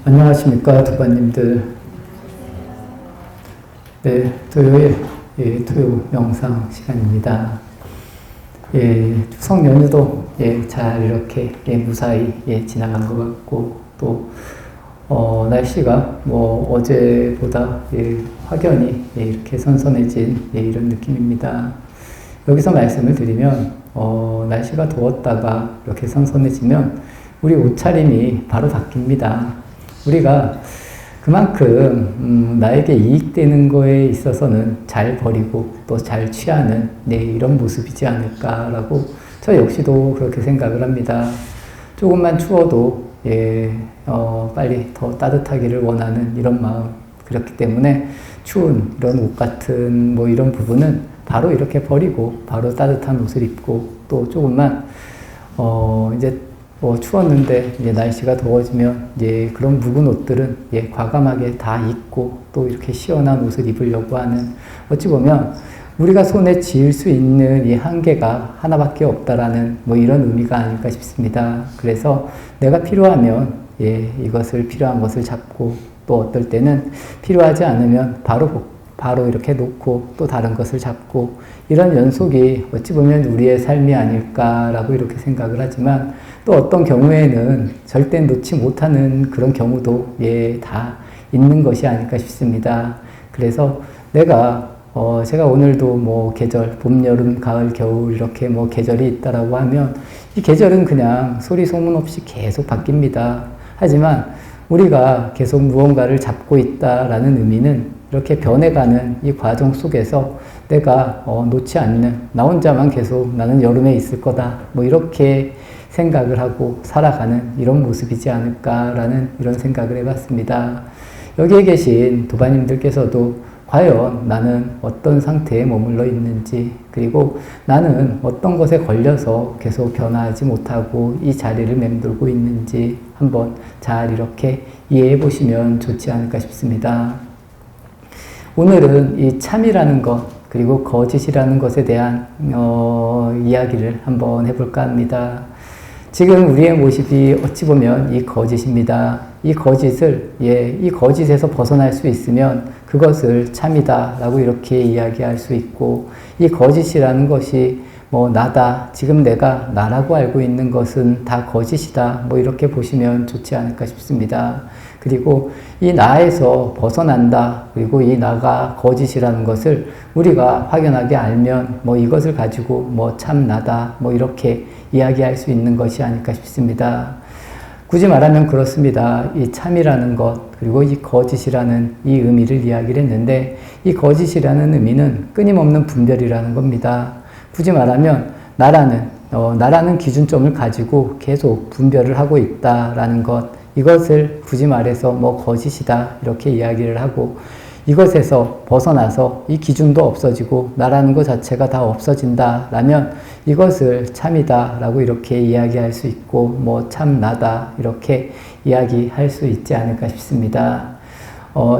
안녕하십니까, 도반님들. 네, 토요일, 토요 명상 시간입니다. 추석 연휴도, 잘 이렇게, 무사히, 지나간 것 같고, 또, 날씨가 어제보다, 확연히, 이렇게 선선해진, 이런 느낌입니다. 여기서 말씀을 드리면, 날씨가 더웠다가 이렇게 선선해지면, 우리 옷차림이 바로 바뀝니다. 우리가 그만큼 나에게 이익되는 거에 있어서는 잘 버리고 또 잘 취하는 이런 모습이지 않을까라고 저 역시도 그렇게 생각을 합니다. 조금만 추워도 빨리 더 따뜻하기를 원하는 이런 마음, 그렇기 때문에 추운 이런 옷 같은 이런 부분은 바로 이렇게 버리고 바로 따뜻한 옷을 입고, 또 조금만 이제 추웠는데 이제 날씨가 더워지면 그런 묵은 옷들은 과감하게 다 입고 또 이렇게 시원한 옷을 입으려고 하는, 어찌 보면 우리가 손에 쥐을 수 있는 이 한계가 하나밖에 없다라는 이런 의미가 아닐까 싶습니다. 그래서 내가 필요하면 이것을 필요한 것을 잡고, 또 어떨 때는 필요하지 않으면 바로 이렇게 놓고 또 다른 것을 잡고, 이런 연속이 어찌 보면 우리의 삶이 아닐까라고 이렇게 생각을 하지만, 또 어떤 경우에는 절대 놓지 못하는 그런 경우도 다 있는 것이 아닐까 싶습니다. 그래서 제가 오늘도 계절, 봄, 여름, 가을, 겨울 이렇게 계절이 있다라고 하면 이 계절은 그냥 소리 소문 없이 계속 바뀝니다. 하지만 우리가 계속 무언가를 잡고 있다라는 의미는 이렇게 변해가는 이 과정 속에서 내가 놓지 않는, 나 혼자만 계속 나는 여름에 있을 거다 이렇게 생각을 하고 살아가는 이런 모습이지 않을까라는 이런 생각을 해봤습니다. 여기에 계신 도반님들께서도 과연 나는 어떤 상태에 머물러 있는지, 그리고 나는 어떤 것에 걸려서 계속 변화하지 못하고 이 자리를 맴돌고 있는지 한번 잘 이렇게 이해해 보시면 좋지 않을까 싶습니다. 오늘은 이 참이라는 것, 그리고 거짓이라는 것에 대한 이야기를 한번 해볼까 합니다. 지금 우리의 모습이 어찌 보면 이 거짓입니다. 이 거짓에서 벗어날 수 있으면 그것을 참이다라고 이렇게 이야기할 수 있고, 이 거짓이라는 것이 나다, 지금 내가 나라고 알고 있는 것은 다 거짓이다, 이렇게 보시면 좋지 않을까 싶습니다. 그리고 이 나에서 벗어난다, 그리고 이 나가 거짓이라는 것을 우리가 확연하게 알면 이것을 가지고 참 나다, 이렇게 이야기할 수 있는 것이 아닐까 싶습니다. 굳이 말하면 그렇습니다. 이 참이라는 것, 그리고 이 거짓이라는 이 의미를 이야기를 했는데, 이 거짓이라는 의미는 끊임없는 분별이라는 겁니다. 굳이 말하면 나라는 기준점을 가지고 계속 분별을 하고 있다라는 것, 이것을 굳이 말해서 거짓이다 이렇게 이야기를 하고, 이것에서 벗어나서 이 기준도 없어지고 나라는 것 자체가 다 없어진다라면 이것을 참이다 라고 이렇게 이야기할 수 있고, 참나다 이렇게 이야기할 수 있지 않을까 싶습니다.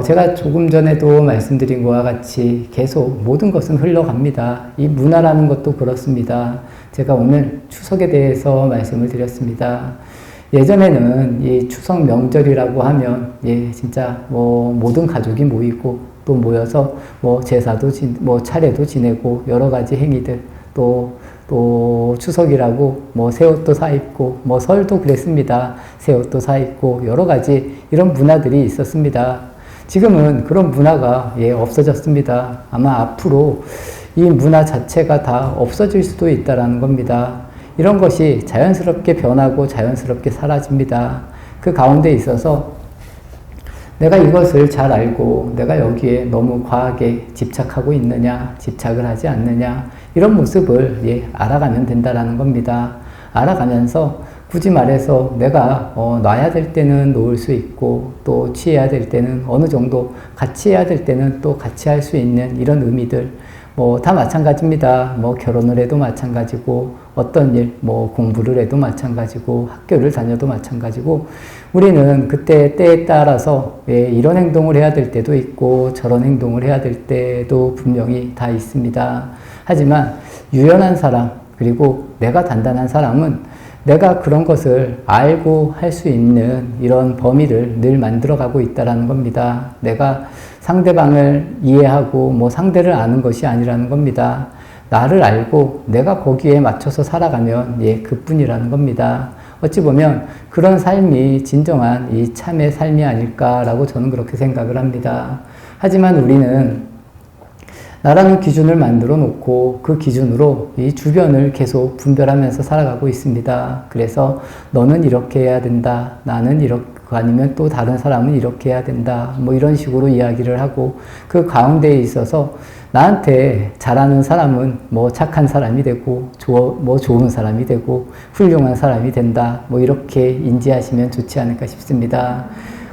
제가 조금 전에도 말씀드린 것과 같이 계속 모든 것은 흘러갑니다. 이 문화라는 것도 그렇습니다. 제가 오늘 추석에 대해서 말씀을 드렸습니다. 예전에는 이 추석 명절이라고 하면 진짜 모든 가족이 모이고 또 모여서 제사도 차례도 지내고 여러 가지 행위들, 또 추석이라고 새 옷도 사 입고 설도 그랬습니다. 새 옷도 사 입고 여러 가지 이런 문화들이 있었습니다. 지금은 그런 문화가 없어졌습니다. 아마 앞으로 이 문화 자체가 다 없어질 수도 있다라는 겁니다. 이런 것이 자연스럽게 변하고 자연스럽게 사라집니다. 그 가운데 있어서 내가 이것을 잘 알고 내가 여기에 너무 과하게 집착하고 있느냐, 집착을 하지 않느냐, 이런 모습을 알아가면 된다라는 겁니다. 알아가면서 굳이 말해서 내가 놔야 될 때는 놓을 수 있고, 또 취해야 될 때는 어느 정도 같이 해야 될 때는 또 같이 할 수 있는 이런 의미들, 다 마찬가지입니다. 결혼을 해도 마찬가지고, 어떤 일, 공부를 해도 마찬가지고, 학교를 다녀도 마찬가지고, 우리는 그때 때에 따라서 이런 행동을 해야 될 때도 있고, 저런 행동을 해야 될 때도 분명히 다 있습니다. 하지만 유연한 사람, 그리고 내가 단단한 사람은 내가 그런 것을 알고 할 수 있는 이런 범위를 늘 만들어가고 있다는 겁니다. 내가 상대방을 이해하고 뭐 상대를 아는 것이 아니라는 겁니다. 나를 알고 내가 거기에 맞춰서 살아가면 그뿐이라는 겁니다. 어찌 보면 그런 삶이 진정한 이 참의 삶이 아닐까라고 저는 그렇게 생각을 합니다. 하지만 우리는 나라는 기준을 만들어 놓고 그 기준으로 이 주변을 계속 분별하면서 살아가고 있습니다. 그래서 너는 이렇게 해야 된다. 나는 이렇게 아니면 또 다른 사람은 이렇게 해야 된다. 뭐 이런 식으로 이야기를 하고 그 가운데에 있어서 나한테 잘하는 사람은 뭐 착한 사람이 되고 뭐 좋은 사람이 되고 훌륭한 사람이 된다. 뭐 이렇게 인지하시면 좋지 않을까 싶습니다.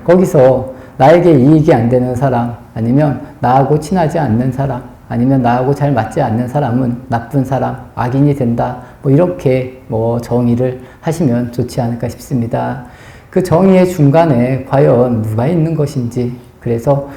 거기서 나에게 이익이 안 되는 사람 아니면 나하고 친하지 않는 사람 아니면 나하고 잘 맞지 않는 사람은 나쁜 사람, 악인이 된다. 뭐 이렇게 뭐 정의를 하시면 좋지 않을까 싶습니다. 그 정의의 중간에 과연 누가 있는 것인지 그래서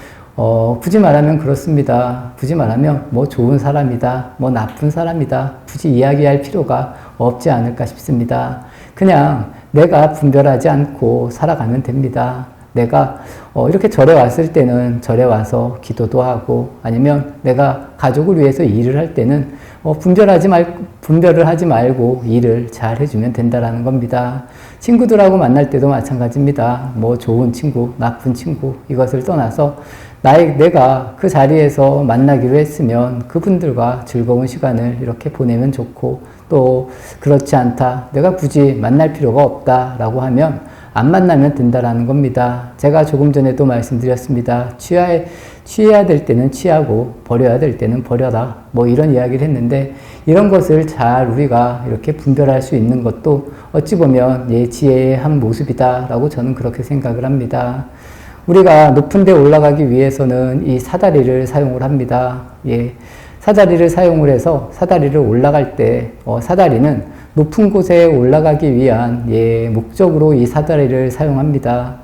굳이 말하면 그렇습니다. 굳이 말하면 뭐 좋은 사람이다, 뭐 나쁜 사람이다 굳이 이야기할 필요가 없지 않을까 싶습니다. 그냥 내가 분별하지 않고 살아가면 됩니다. 내가 이렇게 절에 왔을 때는 절에 와서 기도도 하고 아니면 내가 가족을 위해서 일을 할 때는 분별을 하지 말고 일을 잘 해주면 된다라는 겁니다. 친구들하고 만날 때도 마찬가지입니다. 뭐 좋은 친구, 나쁜 친구 이것을 떠나서 내가 그 자리에서 만나기로 했으면 그분들과 즐거운 시간을 이렇게 보내면 좋고 또 그렇지 않다. 내가 굳이 만날 필요가 없다라고 하면 안 만나면 된다라는 겁니다. 제가 조금 전에도 말씀드렸습니다. 취해야 될 때는 취하고 버려야 될 때는 버려라. 뭐 이런 이야기를 했는데 이런 것을 잘 우리가 이렇게 분별할 수 있는 것도 어찌 보면 지혜의 한 모습이다라고 저는 그렇게 생각을 합니다. 우리가 높은 데 올라가기 위해서는 이 사다리를 사용을 합니다. 사다리를 사용을 해서 사다리를 올라갈 때 사다리는 높은 곳에 올라가기 위한 목적으로 이 사다리를 사용합니다.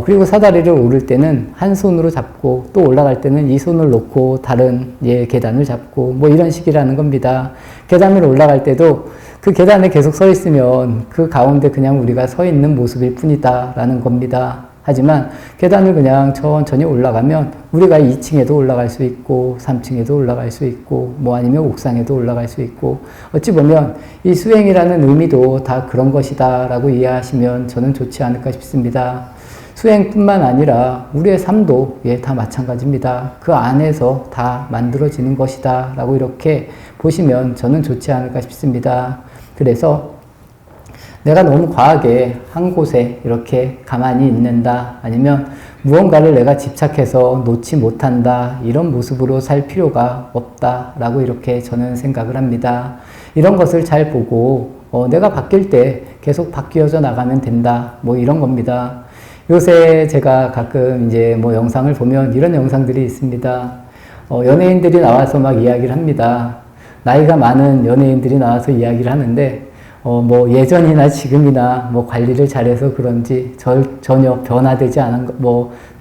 그리고 사다리를 오를 때는 한 손으로 잡고 또 올라갈 때는 이 손을 놓고 다른 계단을 잡고 뭐 이런 식이라는 겁니다. 계단을 올라갈 때도 그 계단에 계속 서 있으면 그 가운데 그냥 우리가 서 있는 모습일 뿐이다 라는 겁니다. 하지만 계단을 그냥 천천히 올라가면 우리가 2층에도 올라갈 수 있고 3층에도 올라갈 수 있고 뭐 아니면 옥상에도 올라갈 수 있고 어찌 보면 이 수행이라는 의미도 다 그런 것이다 라고 이해하시면 저는 좋지 않을까 싶습니다. 수행뿐만 아니라 우리의 삶도 다 마찬가지입니다. 그 안에서 다 만들어지는 것이다 라고 이렇게 보시면 저는 좋지 않을까 싶습니다. 그래서 내가 너무 과하게 한 곳에 이렇게 가만히 있는다 아니면 무언가를 내가 집착해서 놓지 못한다 이런 모습으로 살 필요가 없다라고 이렇게 저는 생각을 합니다. 이런 것을 잘 보고 내가 바뀔 때 계속 바뀌어져 나가면 된다 뭐 이런 겁니다. 요새 제가 가끔 이제 뭐 영상을 보면 이런 영상들이 있습니다. 연예인들이 나와서 막 이야기를 합니다. 나이가 많은 연예인들이 나와서 이야기를 하는데 뭐 예전이나 지금이나 뭐 관리를 잘해서 그런지 전혀 변화되지 않은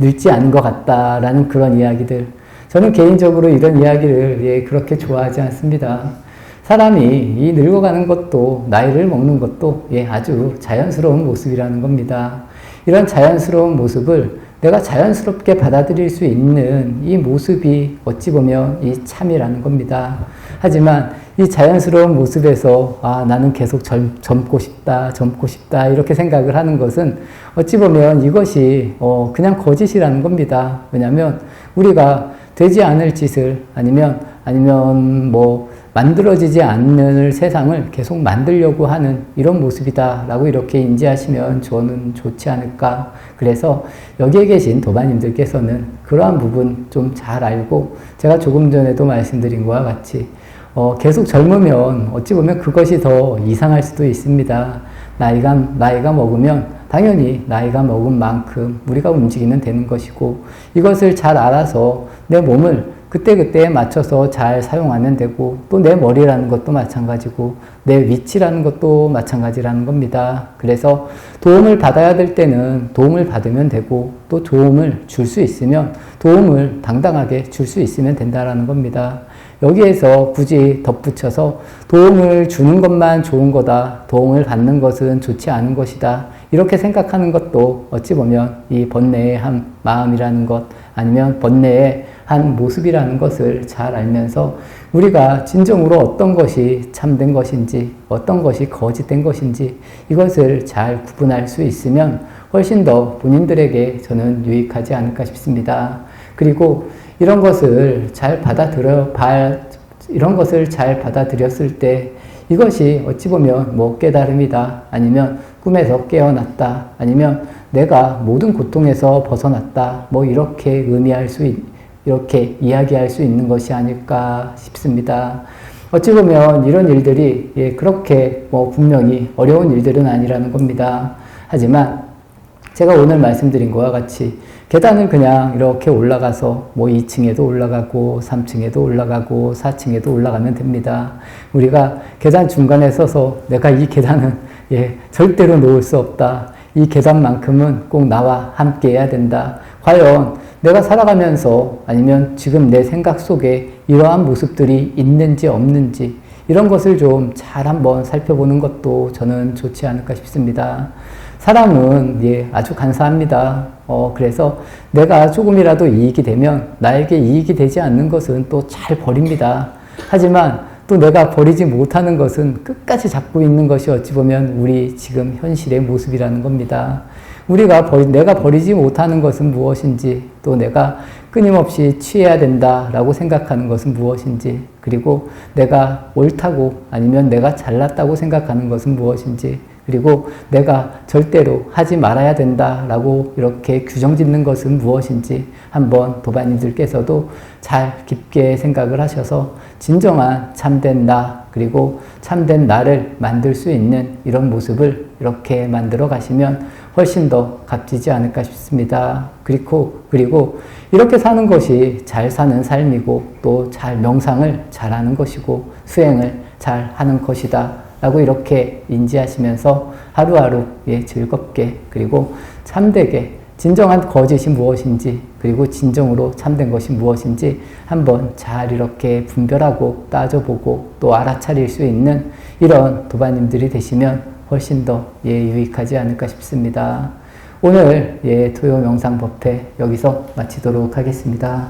늙지 않은 것 같다라는 그런 이야기들. 저는 개인적으로 이런 이야기를 그렇게 좋아하지 않습니다. 사람이 이 늙어가는 것도 나이를 먹는 것도 아주 자연스러운 모습이라는 겁니다. 이런 자연스러운 모습을 내가 자연스럽게 받아들일 수 있는 이 모습이 어찌 보면 이 참이라는 겁니다. 하지만 이 자연스러운 모습에서 나는 계속 젊고 싶다 이렇게 생각을 하는 것은 어찌 보면 이것이 그냥 거짓이라는 겁니다. 왜냐하면 우리가 되지 않을 짓을 아니면 뭐 만들어지지 않는 세상을 계속 만들려고 하는 이런 모습이다 라고 이렇게 인지하시면 저는 좋지 않을까. 그래서 여기에 계신 도마님들께서는 그러한 부분 좀 잘 알고 제가 조금 전에도 말씀드린 것과 같이 계속 젊으면 어찌 보면 그것이 더 이상할 수도 있습니다. 나이가 먹으면 당연히 나이가 먹은 만큼 우리가 움직이면 되는 것이고 이것을 잘 알아서 내 몸을 그때그때에 맞춰서 잘 사용하면 되고 또 내 머리라는 것도 마찬가지고 내 위치라는 것도 마찬가지라는 겁니다. 그래서 도움을 받아야 될 때는 도움을 받으면 되고 또 도움을 줄 수 있으면 도움을 당당하게 줄 수 있으면 된다라는 겁니다. 여기에서 굳이 덧붙여서 도움을 주는 것만 좋은 거다, 도움을 받는 것은 좋지 않은 것이다, 이렇게 생각하는 것도 어찌 보면 이 번뇌의 한 마음이라는 것, 아니면 번뇌의 한 모습이라는 것을 잘 알면서 우리가 진정으로 어떤 것이 참된 것인지, 어떤 것이 거짓된 것인지 이것을 잘 구분할 수 있으면 훨씬 더 본인들에게 저는 유익하지 않을까 싶습니다. 그리고 이런 것을 잘 받아들였을 때 이것이 어찌 보면 뭐 깨달음이다, 아니면 꿈에서 깨어났다, 아니면 내가 모든 고통에서 벗어났다, 뭐 이렇게 이렇게 이야기할 수 있는 것이 아닐까 싶습니다. 어찌 보면 이런 일들이 그렇게 뭐 분명히 어려운 일들은 아니라는 겁니다. 하지만 제가 오늘 말씀드린 것과 같이 계단을 그냥 이렇게 올라가서 뭐 2층에도 올라가고 3층에도 올라가고 4층에도 올라가면 됩니다. 우리가 계단 중간에 서서 내가 이 계단은 절대로 놓을 수 없다, 이 계단만큼은 꼭 나와 함께 해야 된다, 과연 내가 살아가면서 아니면 지금 내 생각 속에 이러한 모습들이 있는지 없는지 이런 것을 좀 잘 한번 살펴보는 것도 저는 좋지 않을까 싶습니다. 사람은 아주 간사합니다. 그래서 내가 조금이라도 이익이 되면 나에게 이익이 되지 않는 것은 또 잘 버립니다. 하지만 또 내가 버리지 못하는 것은 끝까지 잡고 있는 것이 어찌 보면 우리 지금 현실의 모습이라는 겁니다. 내가 버리지 못하는 것은 무엇인지, 또 내가 끊임없이 취해야 된다라고 생각하는 것은 무엇인지, 그리고 내가 옳다고 아니면 내가 잘났다고 생각하는 것은 무엇인지, 그리고 내가 절대로 하지 말아야 된다라고 이렇게 규정 짓는 것은 무엇인지 한번 도반님들께서도 잘 깊게 생각을 하셔서 진정한 참된 나, 그리고 참된 나를 만들 수 있는 이런 모습을 이렇게 만들어 가시면 훨씬 더 값지지 않을까 싶습니다. 그리고 이렇게 사는 것이 잘 사는 삶이고 또 잘 명상을 잘하는 것이고 수행을 잘 하는 것이다 라고 이렇게 인지하시면서 하루하루 즐겁게, 그리고 참되게 진정한 거짓이 무엇인지, 그리고 진정으로 참된 것이 무엇인지 한번 잘 이렇게 분별하고 따져보고 또 알아차릴 수 있는 이런 도반님들이 되시면 훨씬 더 유익하지 않을까 싶습니다. 오늘 토요 명상 법회 여기서 마치도록 하겠습니다.